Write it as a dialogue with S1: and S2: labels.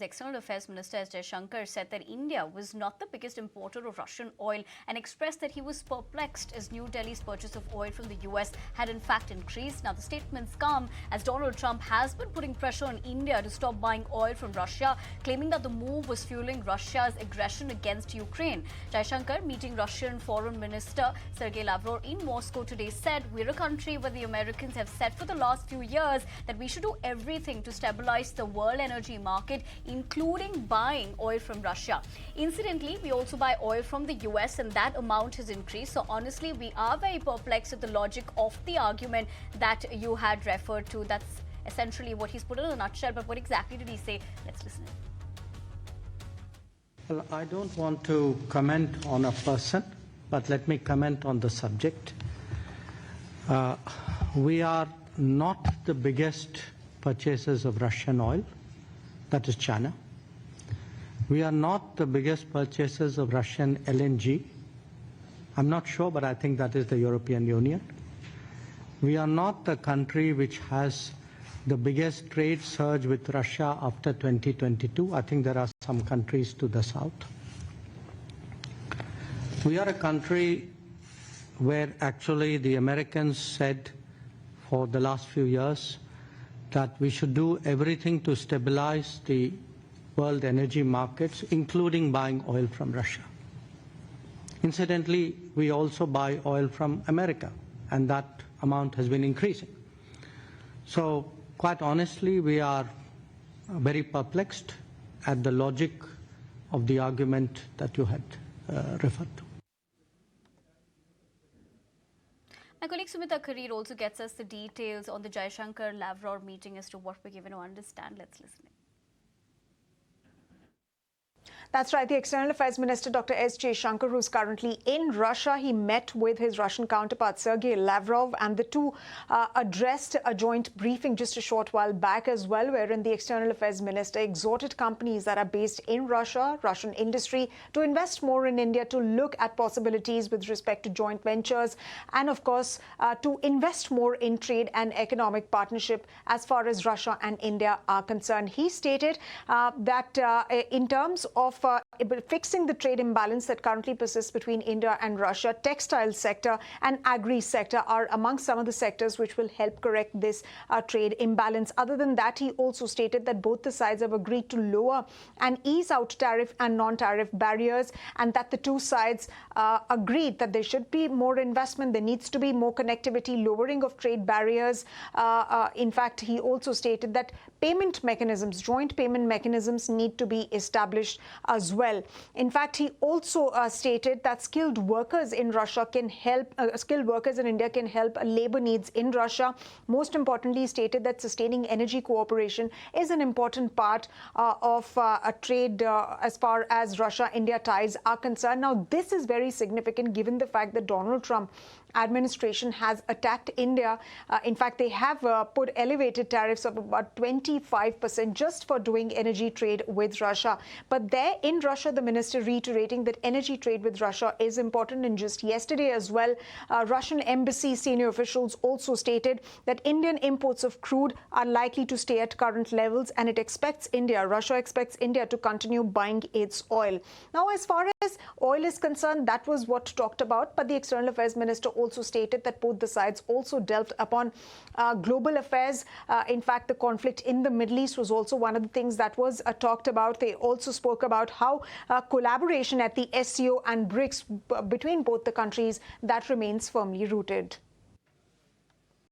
S1: External Affairs Minister Jaishankar said that India was not the biggest importer of Russian oil and expressed that he was perplexed as New Delhi's purchase of oil from the US had in fact increased. Now, the statements come as Donald Trump has been putting pressure on India to stop buying oil from Russia, claiming that the move was fueling Russia's aggression against Ukraine. Jaishankar, meeting Russian Foreign Minister Sergey Lavrov in Moscow today, said, "We're a country where the Americans have said for the last few years that we should do everything to stabilize the world energy market, including buying oil from Russia. Incidentally, we also buy oil from the US and that amount has increased. So honestly, we are very perplexed at the logic of the argument that you had referred to." That's essentially what he's put in a nutshell. But what exactly did he say? Let's listen in.
S2: Well, I don't want to comment on a person, but let me comment on the subject. We are not the biggest purchasers of Russian oil. That is China. We are not the biggest purchasers of Russian LNG. I'm not sure, but I think that is the European Union. We are not the country which has the biggest trade surge with Russia after 2022. I think there are some countries to the south. We are a country where actually the Americans said for the last few years that we should do everything to stabilize the world energy markets, including buying oil from Russia. Incidentally, we also buy oil from America, and that amount has been increasing. So, quite honestly, we are very perplexed at the logic of the argument that you had referred to.
S1: My colleague Sumita Karir also gets us the details on the Jaishankar-Lavrov meeting as to what we're given to understand. Let's listen in.
S3: That's right. The External Affairs Minister, Dr. S. Jaishankar, who's currently in Russia, he met with his Russian counterpart, Sergey Lavrov, and the two addressed a joint briefing just a short while back as well, wherein the External Affairs Minister exhorted companies that are based in Russia, Russian industry, to invest more in India, to look at possibilities with respect to joint ventures, and of course, to invest more in trade and economic partnership as far as Russia and India are concerned. He stated that in terms of fixing the trade imbalance that currently persists between India and Russia, textile sector and agri sector are among some of the sectors which will help correct this trade imbalance. Other than that, he also stated that both the sides have agreed to lower and ease out tariff and non-tariff barriers, and that the two sides agreed that there should be more investment, there needs to be more connectivity, lowering of trade barriers. In fact, he also stated that payment mechanisms, joint payment mechanisms need to be established as well. In fact, he also stated that skilled workers in Russia can help, skilled workers in India can help labor needs in Russia. Most importantly, he stated that sustaining energy cooperation is an important part of a trade as far as Russia-India ties are concerned. Now, this is very significant given the fact that Donald Trump administration has attacked India. In fact, they have put elevated tariffs of about 25% just for doing energy trade with Russia. But there in Russia, the minister reiterating that energy trade with Russia is important. And just yesterday as well, Russian embassy senior officials also stated that Indian imports of crude are likely to stay at current levels, and it expects India, Russia expects India to continue buying its oil. Now, as far as oil is concerned, that was what talked about, but the External Affairs Minister also stated that both the sides also delved upon global affairs. In fact, the conflict in the Middle East was also one of the things that was talked about. They also spoke about how collaboration at the SCO and BRICS between both the countries, that remains firmly rooted.